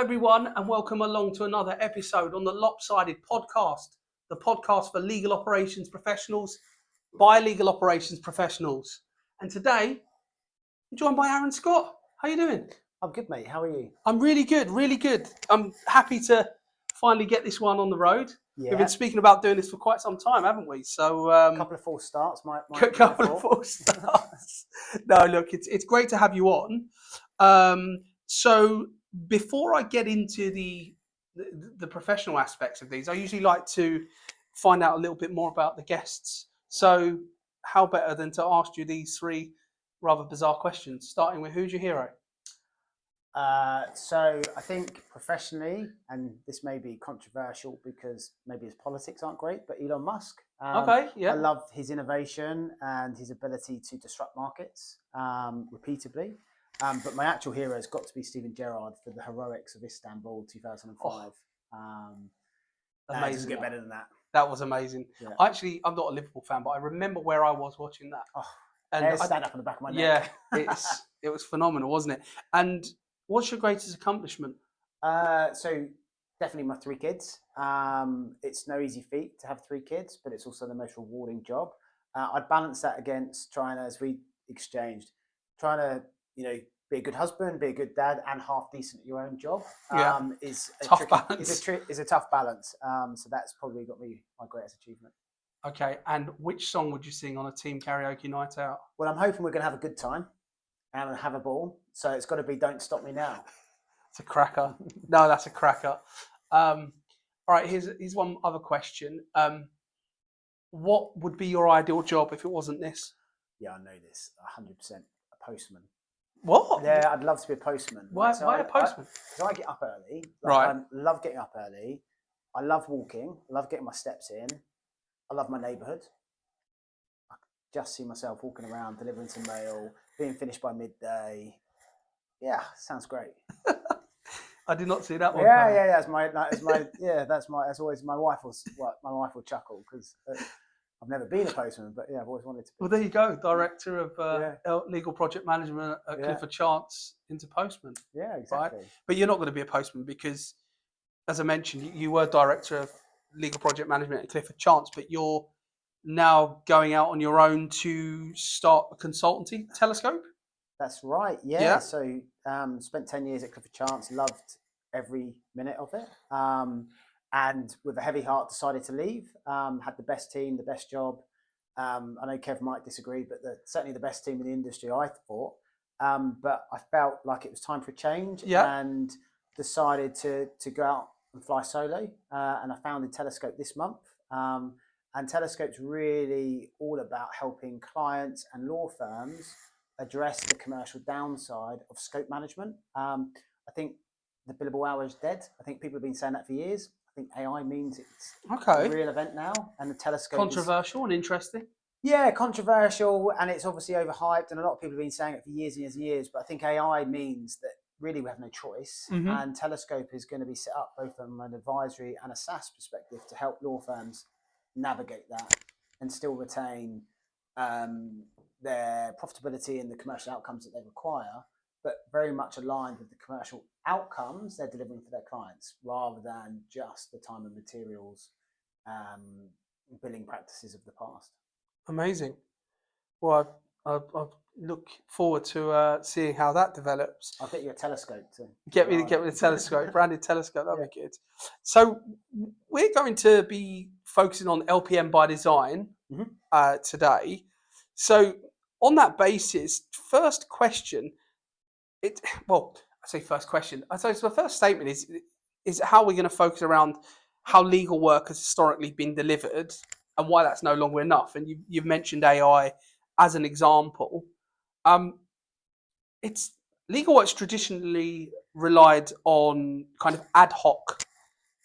everyone, and welcome along to another episode on the LOPSided Podcast, the podcast for legal operations professionals by legal operations professionals. And today, I'm joined by Aaran Scott. How are you doing? I'm good, mate. How are you? I'm really good, really good. I'm happy to finally get this one on the road. Yeah. We've been speaking about doing this for quite some time, haven't we? So a couple of false starts. Couple of false starts. No, look, it's great to have you on. So before I get into the professional aspects of these, I usually like to find out a little bit more about the guests. So how better than to ask you these three rather bizarre questions, starting with who's your hero? So I think professionally, and this may be controversial because maybe his politics aren't great, but Elon Musk. Okay, yeah. I love his innovation and his ability to disrupt markets repeatedly. But my actual hero has got to be Steven Gerrard for the heroics of Istanbul 2005. Amazing. It doesn't get better than that. That was amazing. Yeah. I'm not a Liverpool fan, but I remember where I was watching that. And stand up on the back of my neck. Yeah, it was phenomenal, wasn't it? And what's your greatest accomplishment? So definitely my 3 kids. It's no easy feat to have 3 kids, but it's also the most rewarding job. I'd balance that against trying to, as we exchanged, trying to, be a good husband, be a good dad, and half decent at your own job. Is a tough balance. Is a tough balance. So that's probably got me my greatest achievement. Okay, and which song would you sing on a team karaoke night out? Well, I'm hoping we're going to have a good time and have a ball. So it's got to be "Don't Stop Me Now." It's a cracker. No, that's a cracker. All right, here's one other question. What would be your ideal job if it wasn't this? Yeah, I know this. 100%. A postman. What? Yeah, I'd love to be a postman. Why a postman? Because I get up early. Right. I love getting up early. I love walking. I love getting my steps in. I love my neighbourhood. I just see myself walking around, delivering some mail, being finished by midday. Yeah, sounds great. I did not see that one. Yeah. That's always my wife will chuckle because I've never been a postman, but yeah, I've always wanted to be. Well, there you go, Director of Legal Project Management at Clifford Chance into postman. Yeah, exactly. Right? But you're not going to be a postman because, as I mentioned, you were Director of Legal Project Management at Clifford Chance, but you're now going out on your own to start a consultancy, Telescope? That's right, yeah. So spent 10 years at Clifford Chance, loved every minute of it. And with a heavy heart decided to leave. Had the best team, the best job. I know Kev might disagree, but certainly the best team in the industry, I thought. But I felt like it was time for a change and decided to go out and fly solo. And I founded Telescope this month. And Telescope's really all about helping clients and law firms address the commercial downside of scope management. I think the billable hour is dead. I think people have been saying that for years. I think AI means it's a real event now, and the Telescope controversial and interesting. Yeah, controversial, and it's obviously overhyped, and a lot of people have been saying it for years and years and years. But I think AI means that really we have no choice, and Telescope is going to be set up both from an advisory and a SaaS perspective to help law firms navigate that and still retain their profitability and the commercial outcomes that they require, but very much aligned with the commercial outcomes they're delivering for their clients, rather than just the time and materials billing practices of the past. Amazing. Well, I look forward to seeing how that develops. I'll get you a telescope too. Get me a telescope, branded telescope. That'd be good. So we're going to be focusing on LPM by design today. So on that basis, first question. I say first question. I suppose the first statement is how we're going to focus around how legal work has historically been delivered and why that's no longer enough. And you've mentioned AI as an example. It's legal work's traditionally relied on kind of ad hoc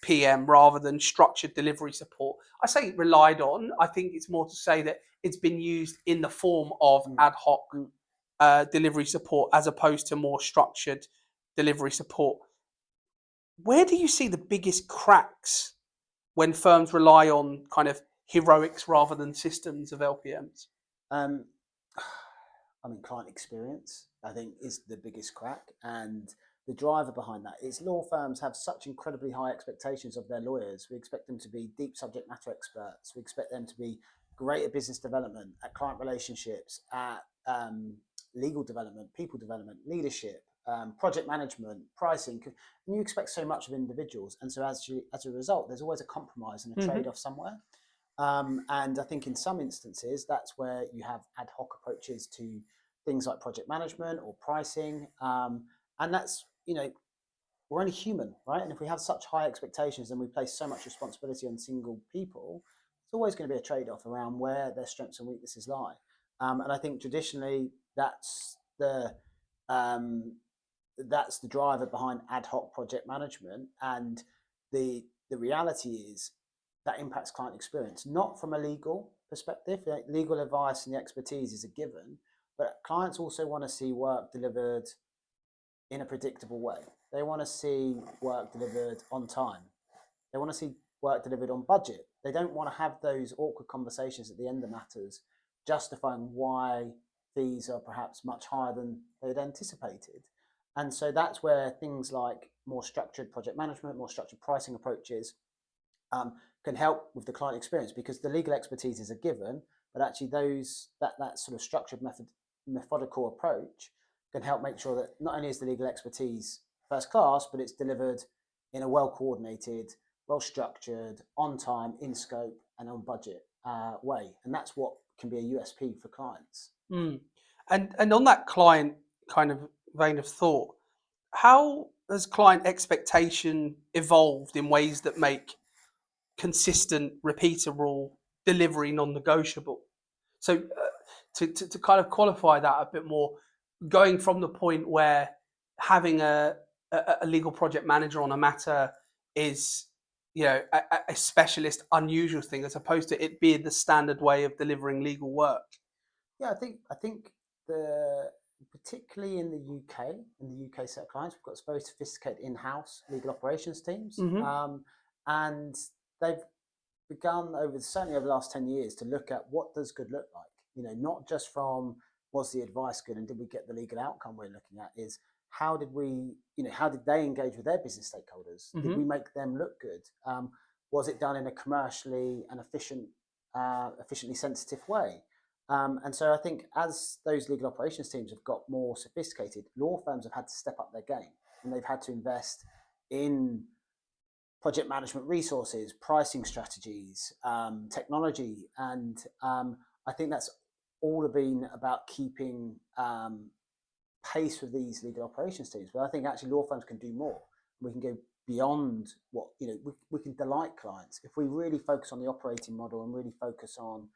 PM rather than structured delivery support. I say relied on. I think it's more to say that it's been used in the form of ad hoc delivery support as opposed to more structured delivery support. Where do you see the biggest cracks when firms rely on kind of heroics rather than systems of LPMs? Client experience, I think, is the biggest crack. And the driver behind that is law firms have such incredibly high expectations of their lawyers. We expect them to be deep subject matter experts. We expect them to be great at business development, at client relationships, at legal development, people development, leadership, project management, pricing. And you expect so much of individuals. And so as a result, there's always a compromise and a trade-off somewhere. And I think in some instances, that's where you have ad hoc approaches to things like project management or pricing. And that's, we're only human, right? And if we have such high expectations and we place so much responsibility on single people, it's always going to be a trade-off around where their strengths and weaknesses lie. And I think traditionally that's the driver behind ad hoc project management. And the reality is that impacts client experience, not from a legal perspective. Legal advice and the expertise is a given, but clients also want to see work delivered in a predictable way. They want to see work delivered on time. They want to see work delivered on budget. They don't want to have those awkward conversations at the end of matters, justifying why fees are perhaps much higher than they'd anticipated. And so that's where things like more structured project management, more structured pricing approaches can help with the client experience, because the legal expertise is a given, but actually that sort of structured methodical approach can help make sure that not only is the legal expertise first class, but it's delivered in a well-coordinated, well-structured, on time, in scope, and on budget way. And that's what can be a USP for clients. And on that client kind of vein of thought, how has client expectation evolved in ways that make consistent, repeatable delivery non-negotiable? So to kind of qualify that a bit more, going from the point where having a legal project manager on a matter is a specialist, unusual thing, as opposed to it being the standard way of delivering legal work. Yeah, I think particularly in the UK set of clients, we've got very sophisticated in-house legal operations teams, and they've begun certainly over the last 10 years to look at what does good look like. Not just from was the advice good and did we get the legal outcome we're looking at, is how did they engage with their business stakeholders? Did we make them look good? Was it done in a commercially and efficiently sensitive way? And so I think as those legal operations teams have got more sophisticated, law firms have had to step up their game, and they've had to invest in project management resources, pricing strategies, technology. And I think that's all been about keeping pace with these legal operations teams. But I think actually law firms can do more. We can go beyond what, we can delight clients. If we really focus on the operating model and really focus on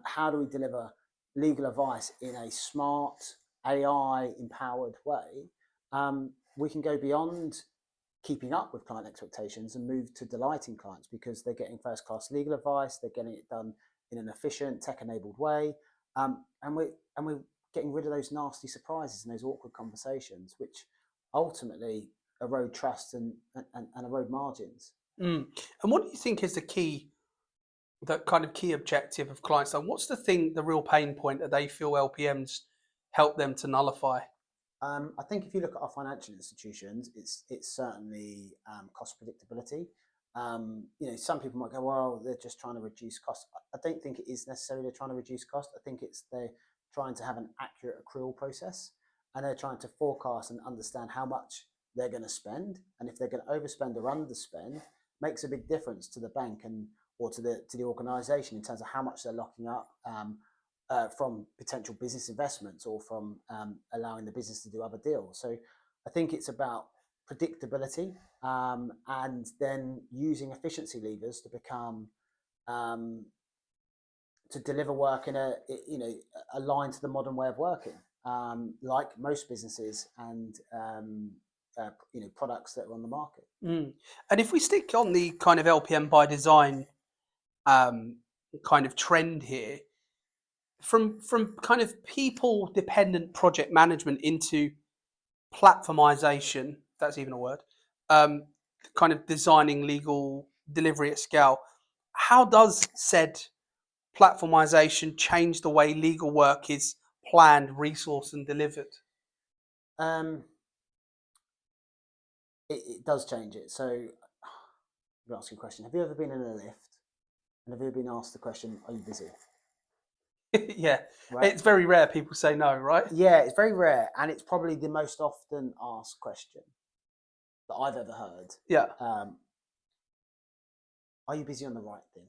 how do we deliver legal advice in a smart, AI-empowered way, we can go beyond keeping up with client expectations and move to delighting clients, because they're getting first-class legal advice, they're getting it done in an efficient, tech-enabled way, and we're getting rid of those nasty surprises and those awkward conversations, which ultimately erode trust and erode margins. And what do you think is the kind of key objective of clients? Like, what's the real pain point that they feel LPMs help them to nullify? I think if you look at our financial institutions, it's certainly cost predictability. Some people might go, well, they're just trying to reduce cost. I don't think it is necessarily trying to reduce cost. I think they're trying to have an accurate accrual process, and they're trying to forecast and understand how much they're going to spend. And if they're going to overspend or underspend, makes a big difference to the bank or to the organisation in terms of how much they're locking up from potential business investments or from allowing the business to do other deals. So I think it's about predictability and then using efficiency levers to become to deliver work in aligned to the modern way of working, like most businesses and products that are on the market. And if we stick on the kind of LPM by design kind of trend here, from kind of people dependent project management into platformisation, if that's even a word, kind of designing legal delivery at scale, how does said platformisation change the way legal work is planned, resourced and delivered? it does change it. So I'll ask you a question. Have you ever been in a lift and have you ever been asked the question, are you busy? Yeah, Right? it's very rare people say no, right? Yeah, it's very rare, and it's probably the most often asked question that I've ever heard. Yeah. Are you busy on the right thing?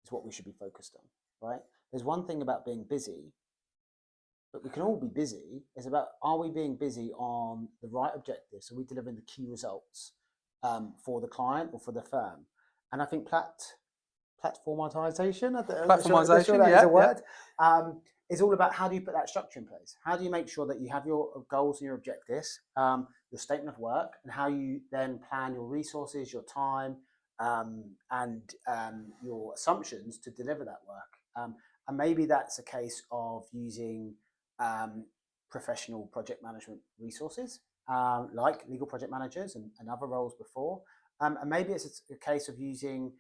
Is what we should be focused on, right? There's one thing about being busy, but we can all be busy. It's about, are we being busy on the right objectives? Are we delivering the key results for the client or for the firm? And I think platformisation, I'm not sure Platformisation, that is a yeah. word, is all about how do you put that structure in place? How do you make sure that you have your goals and your objectives, your statement of work, and how you then plan your resources, your time, and your assumptions to deliver that work. And maybe that's a case of using professional project management resources, like legal project managers and other roles before. And maybe it's a case of using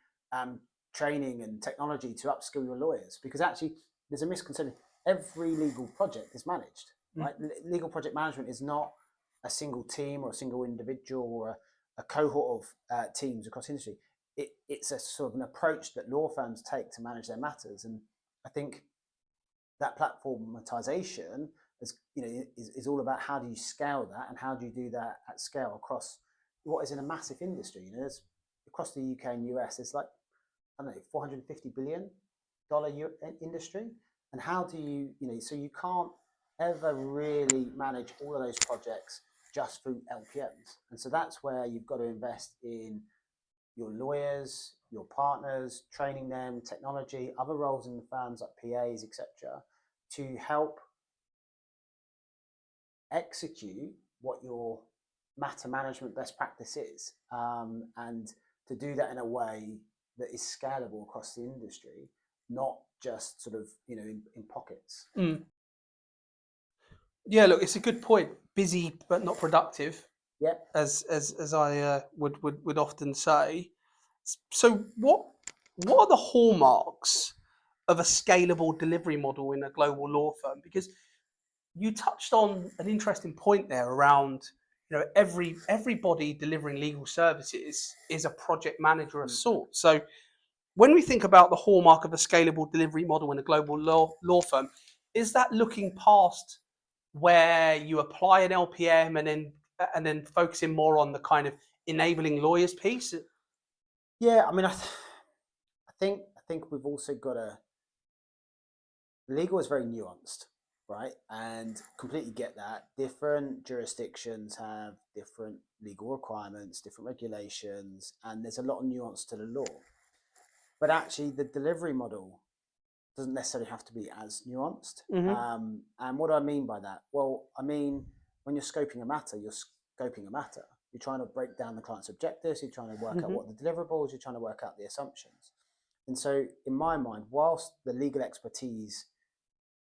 training and technology to upskill your lawyers, because actually there's a misconception. Every legal project is managed, right? Legal project management is not a single team or a single individual or a cohort of teams across industry. It's a sort of an approach that law firms take to manage their matters. And I think that platformatization is all about how do you scale that and how do you do that at scale across what is in a massive industry. There's across the UK and US, it's like, I don't know, $450 billion industry. And how do so you can't ever really manage all of those projects just through LPMs. And so that's where you've got to invest in your lawyers, your partners, training them, technology, other roles in the firms like PAs, etc., to help execute what your matter management best practice is, and to do that in a way that is scalable across the industry, not just sort of in pockets. Yeah, look, it's a good point. Busy but not productive, Yeah. as I would often say. So what are the hallmarks of a scalable delivery model in a global law firm? Because you touched on an interesting point there around everybody delivering legal services is a project manager of sorts. So when we think about the hallmark of a scalable delivery model in a global law firm, is that looking past where you apply an LPM and then focusing more on the kind of enabling lawyers piece? Yeah, I mean, I think we've also got legal is very nuanced, right? And completely get that. Different jurisdictions have different legal requirements, different regulations, and there's a lot of nuance to the law. But actually, the delivery model doesn't necessarily have to be as nuanced. And what do I mean by that? Well, I mean, when you're scoping a matter, you're scoping a matter. You're trying to break down the client's objectives. You're trying to work out what the deliverables. You're trying to work out the assumptions. And so, in my mind, whilst the legal expertise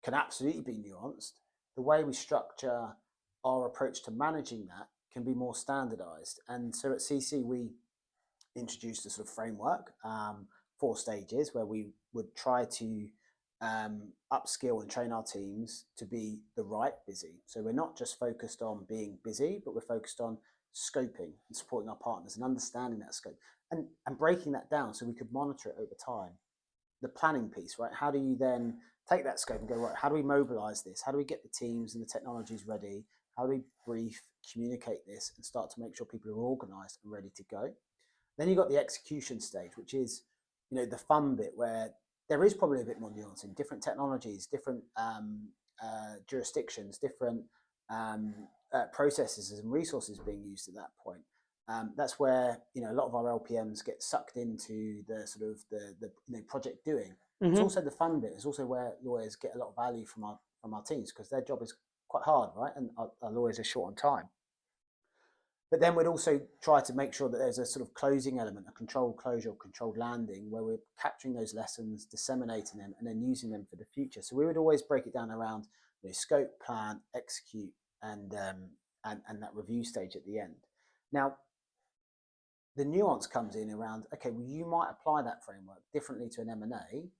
can absolutely be nuanced, the way we structure our approach to managing that can be more standardized. And so at CC, we introduced a sort of framework, 4 stages, where we would try to upskill and train our teams to be the right busy. So we're not just focused on being busy, but we're focused on scoping and supporting our partners and understanding that scope and breaking that down so we could monitor it over time. The planning piece, right? How do you then take that scope and go, right, how do we mobilize this? How do we get the teams and the technologies ready? How do we brief, communicate this, and start to make sure people are organized and ready to go? Then you've got the execution stage, which is, the fun bit where there is probably a bit more nuance in different technologies, different jurisdictions, different processes and resources being used at that point. That's where a lot of our LPMs get sucked into the sort of the project doing. It's also the fun bit. It's also where lawyers get a lot of value from our teams, because their job is quite hard, right? And our lawyers are short on time. But then we'd also try to make sure that there's a sort of closing element, a controlled closure or controlled landing, where we're capturing those lessons, disseminating them, and then using them for the future. So we would always break it down around scope, plan, execute, and that review stage at the end. Now, the nuance comes in around, okay, well, you might apply that framework differently to an M&A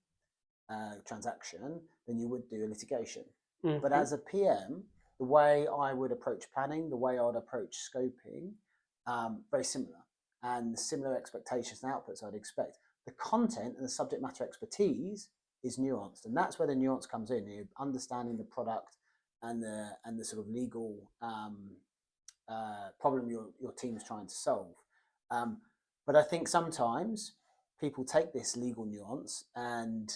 transaction than you would do a litigation. But as a PM, the way I would approach planning, the way I would approach scoping, very similar, and similar expectations and outputs I'd expect. The content and the subject matter expertise is nuanced, and that's where the nuance comes in. You're understanding the product and the sort of legal problem your team's trying to solve. But I think sometimes people take this legal nuance and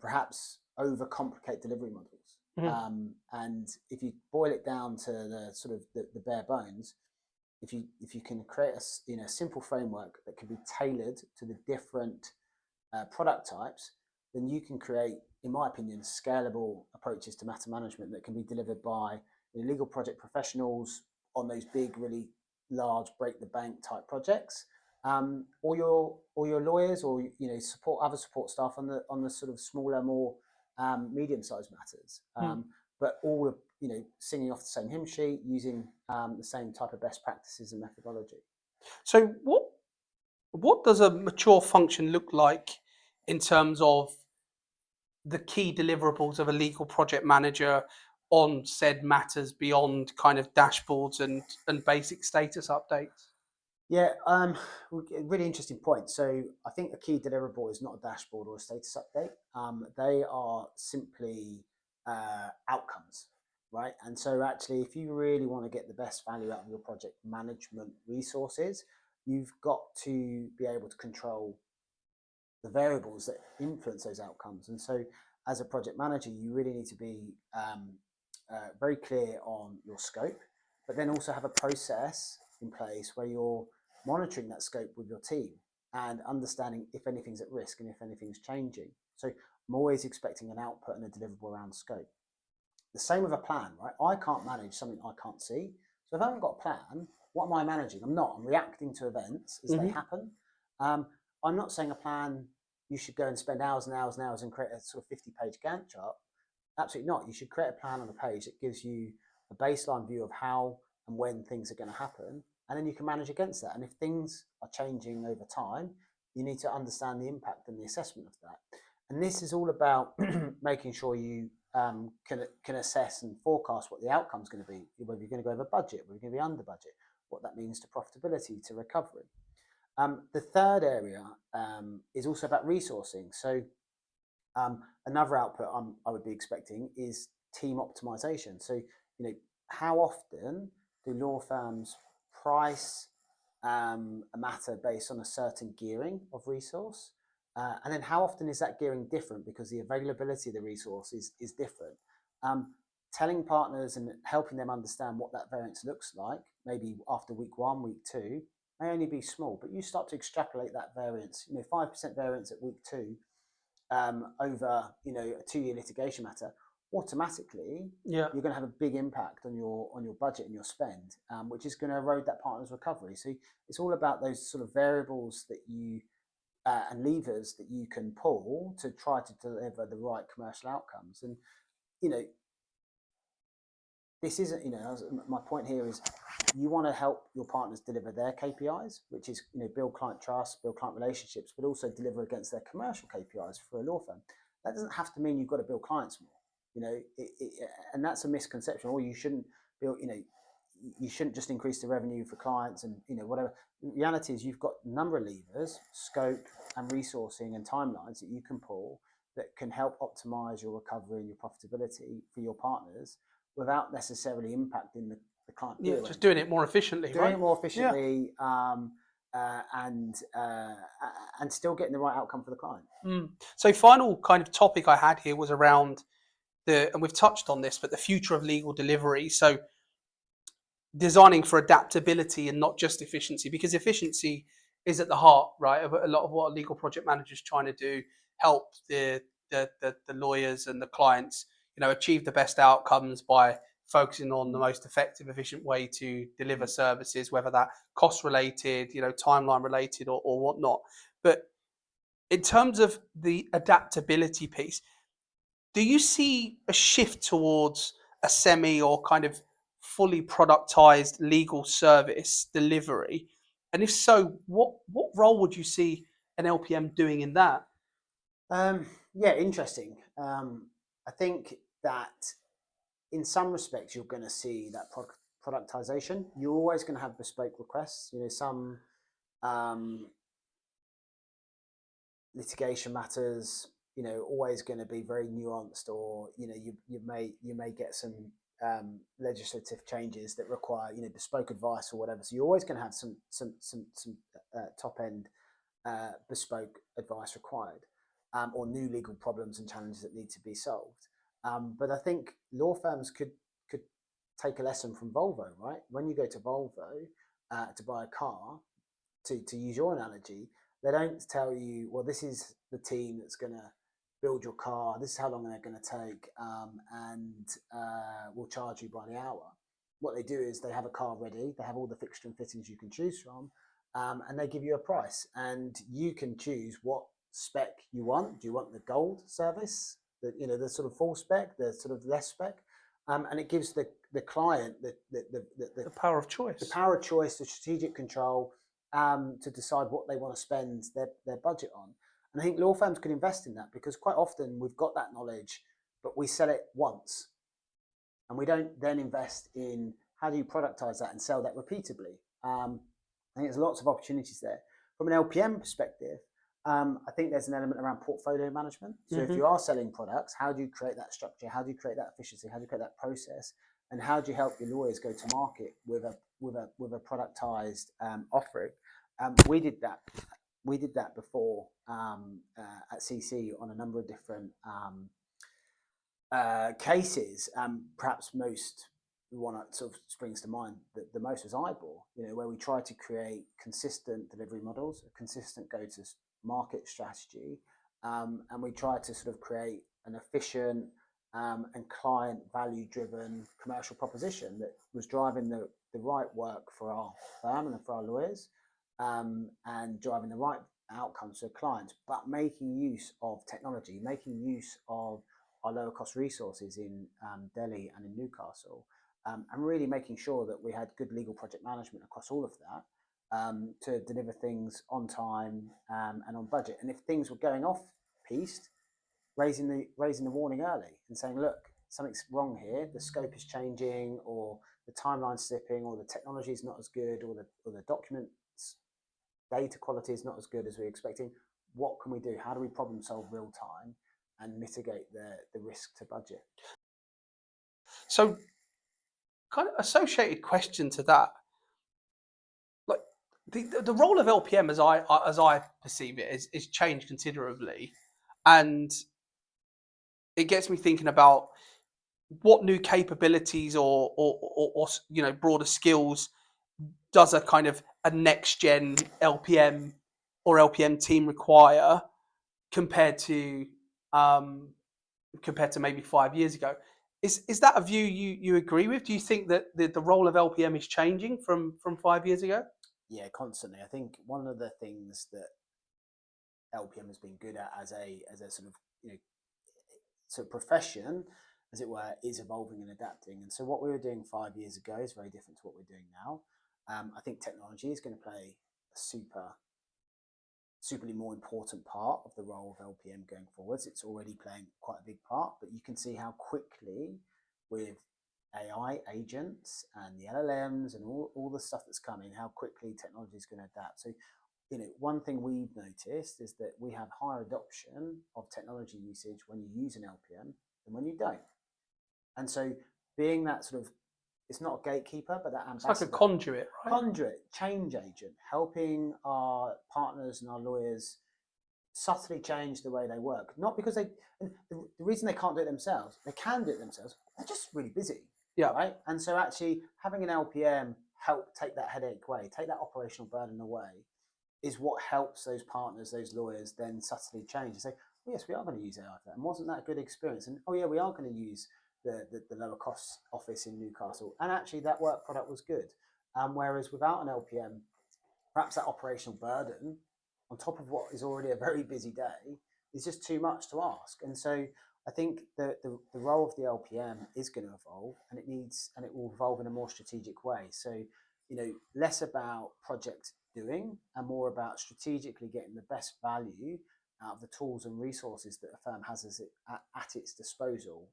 perhaps overcomplicate delivery models. And if you boil it down to the sort of the bare bones, if you can create a simple framework that can be tailored to the different product types, then you can create, in my opinion, scalable approaches to matter management that can be delivered by legal project professionals on those big, really large, break the bank type projects, or your lawyers, or other support staff on the sort of smaller, more medium sized matters. But all singing off the same hymn sheet, using the same type of best practices and methodology. So what does a mature function look like in terms of the key deliverables of a legal project manager on said matters beyond kind of dashboards and basic status updates? Yeah, really interesting point. So I think a key deliverable is not a dashboard or a status update. They are simply outcomes, right? And so actually, if you really want to get the best value out of your project management resources, you've got to be able to control the variables that influence those outcomes. And so as a project manager, you really need to be very clear on your scope, but then also have a process in place where you're monitoring that scope with your team and understanding if anything's at risk and if anything's changing. So I'm always expecting an output and a deliverable around scope. The same with a plan, right? I can't manage something I can't see. So if I haven't got a plan, what am I managing? I'm reacting to events as they happen. I'm not saying a plan, you should go and spend hours and hours and hours and create a sort of 50-page Gantt chart. Absolutely not. You should create a plan on a page that gives you a baseline view of how and when things are going to happen, and then you can manage against that. And if things are changing over time, you need to understand the impact and the assessment of that. And this is all about making sure you can assess and forecast what the outcome is going to be, whether you're going to go over budget, whether you're going to be under budget, what that means to profitability, to recovery. The third area is also about resourcing. So another output I would be expecting is team optimization. So, how often do law firms price a matter based on a certain gearing of resource? And then how often is that gearing different because the availability of the resource is different? Telling partners and helping them understand what that variance looks like, maybe after week 1, week 2, may only be small, but you start to extrapolate that variance, 5% variance at week 2 over a 2-year litigation matter, automatically you're going to have a big impact on your budget and your spend, which is going to erode that partner's recovery. So it's all about those sort of variables that you and levers that you can pull to try to deliver the right commercial outcomes. And this isn't, my point here is you want to help your partners deliver their KPIs, which is, build client trust, build client relationships, but also deliver against their commercial KPIs for a law firm. That doesn't have to mean you've got to build clients more, and that's a misconception. Or you shouldn't build, you shouldn't just increase the revenue for clients and, whatever. The reality is you've got a number of levers, scope and resourcing and timelines that you can pull that can help optimize your recovery and your profitability for your partners without necessarily impacting the client. Yeah, just doing it more efficiently, doing it more efficiently, and still getting the right outcome for the client. So final kind of topic I had here was around and we've touched on this, but the future of legal delivery. So designing for adaptability and not just efficiency, because efficiency is at the heart, right, of a lot of what a legal project manager is trying to do, help the lawyers and the clients, achieve the best outcomes by focusing on the most effective, efficient way to deliver services, whether that cost related, timeline related or whatnot. But in terms of the adaptability piece, do you see a shift towards a semi or kind of fully productized legal service delivery? And if so, what role would you see an LPM doing in that? Yeah, interesting. I think that in some respects you're going to see that productization. You're always going to have bespoke requests. Some litigation matters, always going to be very nuanced, or you may get some legislative changes that require bespoke advice or whatever. So you're always going to have some top end bespoke advice required, or new legal problems and challenges that need to be solved. But I think law firms could take a lesson from Volvo, right? When you go to Volvo to buy a car, to use your analogy, they don't tell you, well, this is the team that's going to build your car, this is how long they're going to take, and we'll charge you by the hour. What they do is they have a car ready, they have all the fixture and fittings you can choose from, and they give you a price, and you can choose what spec you want. Do you want the gold service, the sort of full spec, the sort of less spec? And it gives the client the power of choice. The power of choice, the strategic control, to decide what they want to spend their budget on. And I think law firms could invest in that, because quite often we've got that knowledge, but we sell it once. And we don't then invest in how do you productize that and sell that repeatably. I think there's lots of opportunities there. From an LPM perspective, I think there's an element around portfolio management. So if you are selling products, how do you create that structure? How do you create that efficiency? How do you create that process? And how do you help your lawyers go to market with a productized offering? We did that before at CC on a number of different cases. Perhaps the one that sort of springs to mind the most was IBOR, where we tried to create consistent delivery models, a consistent go-to-market strategy, and we tried to sort of create an efficient and client value-driven commercial proposition that was driving the right work for our firm and for our lawyers, and driving the right outcomes for clients, but making use of technology, making use of our lower cost resources in Delhi and in Newcastle, and really making sure that we had good legal project management across all of that, to deliver things on time and on budget. And if things were going off piste, raising the warning early and saying, look, something's wrong here, the scope is changing, or the timeline's slipping, or the technology is not as good, or the documents data quality is not as good as we're expecting. What can we do? How do we problem solve real time and mitigate the risk to budget? So, kind of associated question to that, like the role of LPM as I perceive it is changed considerably, and it gets me thinking about what new capabilities or broader skills does a kind of a next gen LPM or LPM team require compared to maybe 5 years ago. Is that a view you agree with? Do you think that the role of LPM is changing from 5 years ago? Yeah, constantly. I think one of the things that LPM has been good at as a sort of sort of profession, as it were, is evolving and adapting. And so what we were doing 5 years ago is very different to what we're doing now. I think technology is going to play a superly more important part of the role of LPM going forwards. It's already playing quite a big part, but you can see how quickly with AI agents and the LLMs and all the stuff that's coming, how quickly technology is going to adapt. So, one thing we've noticed is that we have higher adoption of technology usage when you use an LPM than when you don't. And so being that sort of, it's not a gatekeeper, but that ambassador. It's like a conduit, right? Conduit, change agent, helping our partners and our lawyers subtly change the way they work. Not because the reason they can't do it themselves, they can do it themselves, they're just really busy. Yeah. Right. And so actually having an LPM help take that headache away, take that operational burden away, is what helps those partners, those lawyers then subtly change and say, oh, yes, we are going to use AI for that. And wasn't that a good experience? And oh yeah, we are going to use the lower cost office in Newcastle. And actually that work product was good. Whereas without an LPM, perhaps that operational burden on top of what is already a very busy day is just too much to ask. And so I think the role of the LPM is going to evolve, and it will evolve in a more strategic way. So, less about project doing and more about strategically getting the best value out of the tools and resources that a firm has at its disposal.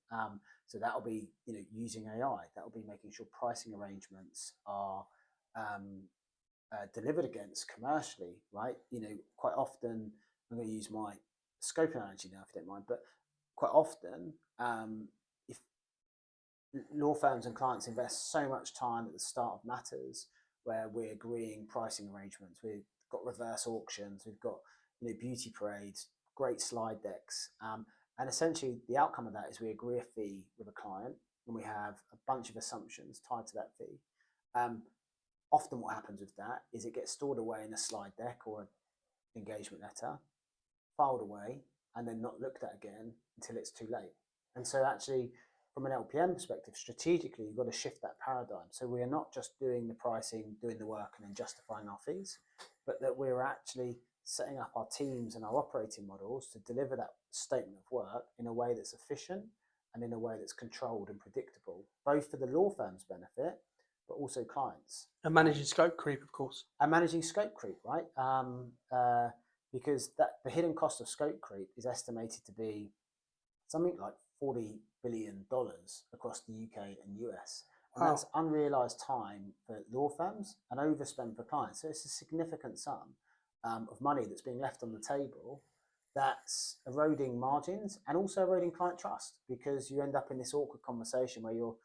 So that'll be, using AI. That'll be making sure pricing arrangements are delivered against commercially, right? Quite often, I'm going to use my scope analogy now, if you don't mind, but quite often, if law firms and clients invest so much time at the start of matters where we're agreeing pricing arrangements, we've got reverse auctions, we've got beauty parades, great slide decks, and essentially the outcome of that is we agree a fee with a client and we have a bunch of assumptions tied to that fee. Often what happens with that is it gets stored away in a slide deck or an engagement letter, filed away, and then not looked at again until it's too late. And so actually, from an LPM perspective, strategically, you've got to shift that paradigm. So we are not just doing the pricing, doing the work, and then justifying our fees, but that we're actually setting up our teams and our operating models to deliver that statement of work in a way that's efficient and in a way that's controlled and predictable, both for the law firm's benefit, but also clients. And managing scope creep, of course. And managing scope creep, right? Because the hidden cost of scope creep is estimated to be something like $40 billion across the UK and US. And that's unrealised time for law firms and overspend for clients. So it's a significant sum of money that's being left on the table that's eroding margins and also eroding client trust, because you end up in this awkward conversation where you're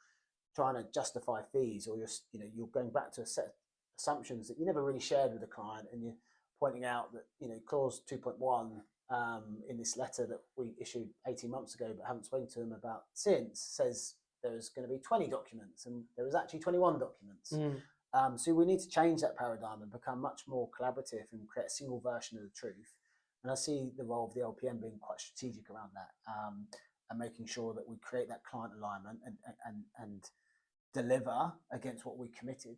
trying to justify fees, or you're going back to a set of assumptions that you never really shared with the client, and you're pointing out that clause 2.1 in this letter that we issued 18 months ago but haven't spoken to them about since says there's going to be 20 documents and there was actually 21 documents. So we need to change that paradigm and become much more collaborative and create a single version of the truth. And I see the role of the LPM being quite strategic around that, and making sure that we create that client alignment and deliver against what we committed.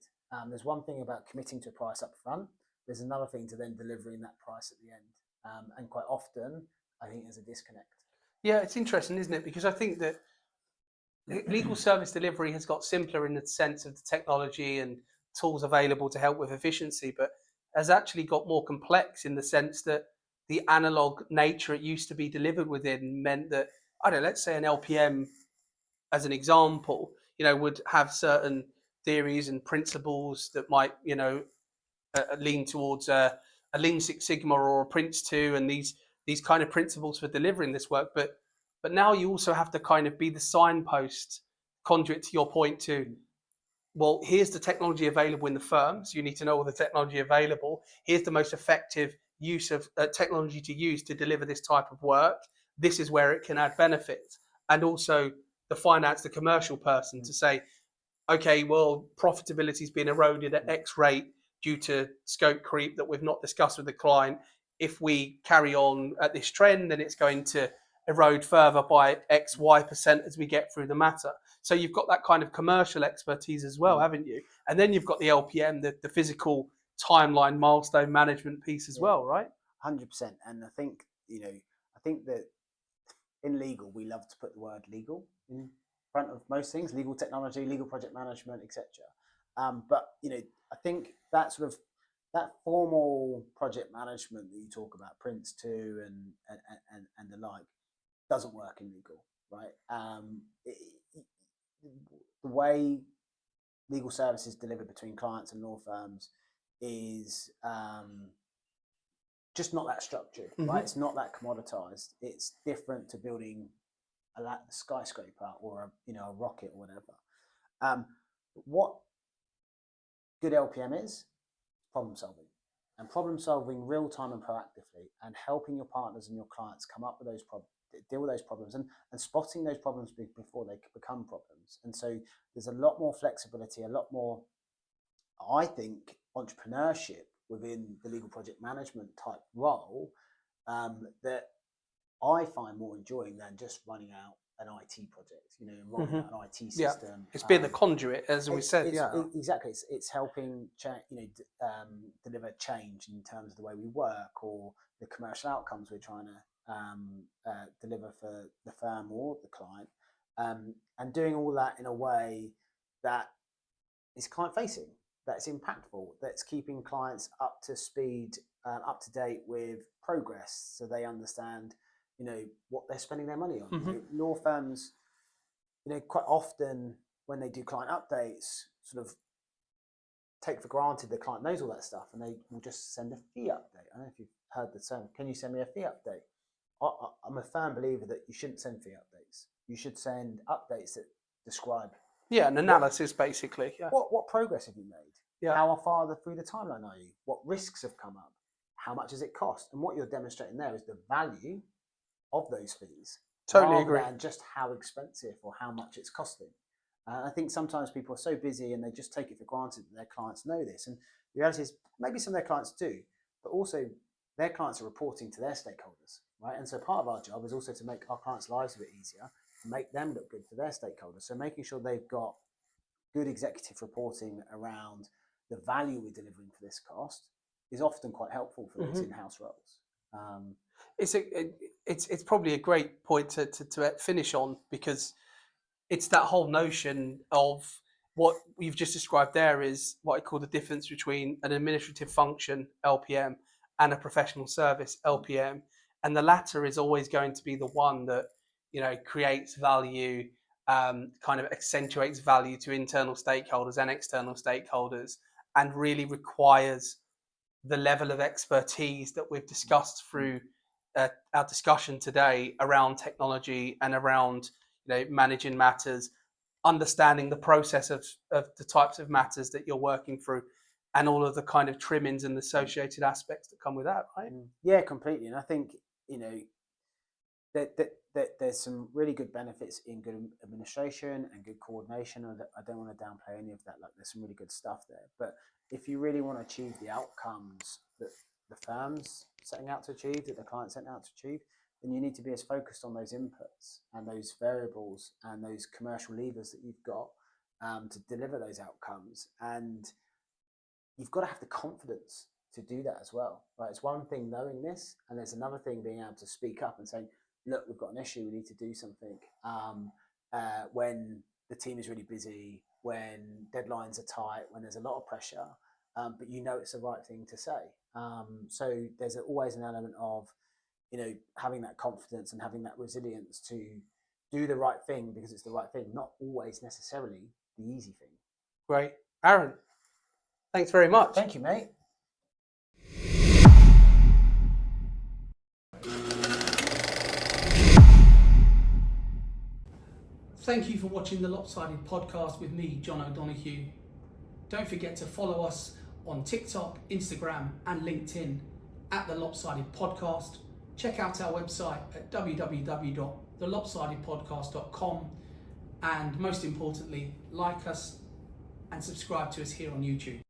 There's one thing about committing to a price up front. There's another thing to then delivering that price at the end. And quite often, I think there's a disconnect. Yeah, it's interesting, isn't it? Because I think that legal service delivery has got simpler in the sense of the technology and tools available to help with efficiency, but has actually got more complex in the sense that the analog nature it used to be delivered within meant that, I don't know, let's say an LPM, as an example, would have certain theories and principles that might, lean towards a Lean Six Sigma or a Prince 2 and these kind of principles for delivering this work. But now you also have to kind of be the signpost, conduit to your point to, well, here's the technology available in the firms. You need to know all the technology available. Here's the most effective use of technology to use to deliver this type of work. This is where it can add benefit. And also the finance, the commercial person to say, okay, well, profitability has been eroded at X rate due to scope creep that we've not discussed with the client. If we carry on at this trend, then it's going to erode further by X, Y% as we get through the matter. So you've got that kind of commercial expertise as well, haven't you? And then you've got the LPM, the physical timeline milestone management piece as well, right? 100%. And I think, that in legal, we love to put the word legal in front of most things: legal technology, legal project management, etc. But I think that sort of that formal project management that you talk about, Prince 2 and the like, doesn't work in legal, right? The way legal services delivered between clients and law firms is just not that structured, right? It's not that commoditized. It's different to building a skyscraper or a rocket or whatever. What good LPM is problem solving, and problem solving real time and proactively, and helping your partners and your clients come up with those problems, deal with those problems, and spotting those problems before they become problems. And so there's a lot more flexibility, a lot more, I think, entrepreneurship within the legal project management type role that I find more enjoying than just running out an IT project, rolling out an IT system. Yeah. It's being the conduit, as we said. Exactly. It's helping deliver change in terms of the way we work or the commercial outcomes we're trying to deliver for the firm or the client, and doing all that in a way that is client facing, that's impactful, that's keeping clients up to speed, up to date with progress, so they understand, what they're spending their money on. Mm-hmm. Law firms, quite often when they do client updates, sort of take for granted the client knows all that stuff, and they will just send a fee update. I don't know if you've heard the term, can you send me a fee update? I'm a firm believer that you shouldn't send fee updates. You should send updates that describe an analysis, basically. Yeah. What progress have you made? Yeah. How far through the timeline are you? What risks have come up? How much does it cost? And what you're demonstrating there is the value of those fees. Totally agree. Rather than just how expensive or how much it's costing. I think sometimes people are so busy and they just take it for granted that their clients know this. And the reality is maybe some of their clients do, but also their clients are reporting to their stakeholders, right? And so part of our job is also to make our clients' lives a bit easier, make them look good for their stakeholders. So making sure they've got good executive reporting around the value we're delivering for this cost is often quite helpful for those in-house roles. It's probably a great point to finish on, because it's that whole notion of what you've just described there is what I call the difference between an administrative function, LPM, and a professional service, LPM. And the latter is always going to be the one that, creates value, kind of accentuates value to internal stakeholders and external stakeholders, and really requires the level of expertise that we've discussed through our discussion today around technology and around managing matters, understanding the process of the types of matters that you're working through, and all of the kind of trimmings and associated aspects that come with that, right? Yeah, completely. And I think that there's some really good benefits in good administration and good coordination. I don't want to downplay any of that. Like, there's some really good stuff there. But if you really want to achieve the outcomes that the firm's setting out to achieve, that the client's setting out to achieve, then you need to be as focused on those inputs and those variables and those commercial levers that you've got to deliver those outcomes. And you've got to have the confidence to do that as well, right? It's one thing knowing this, and there's another thing being able to speak up and saying, look, we've got an issue, we need to do something, when the team is really busy, when deadlines are tight, when there's a lot of pressure, but it's the right thing to say. So there's always an element of, having that confidence and having that resilience to do the right thing because it's the right thing, not always necessarily the easy thing. Great. Aaran, thanks very much. Thank you, mate. Thank you for watching the LOPSided Podcast with me, John O'Donoghue. Don't forget to follow us on TikTok, Instagram, and LinkedIn at the LOPSided Podcast. Check out our website at www.thelopsidedpodcast.com, and most importantly, like us and subscribe to us here on YouTube.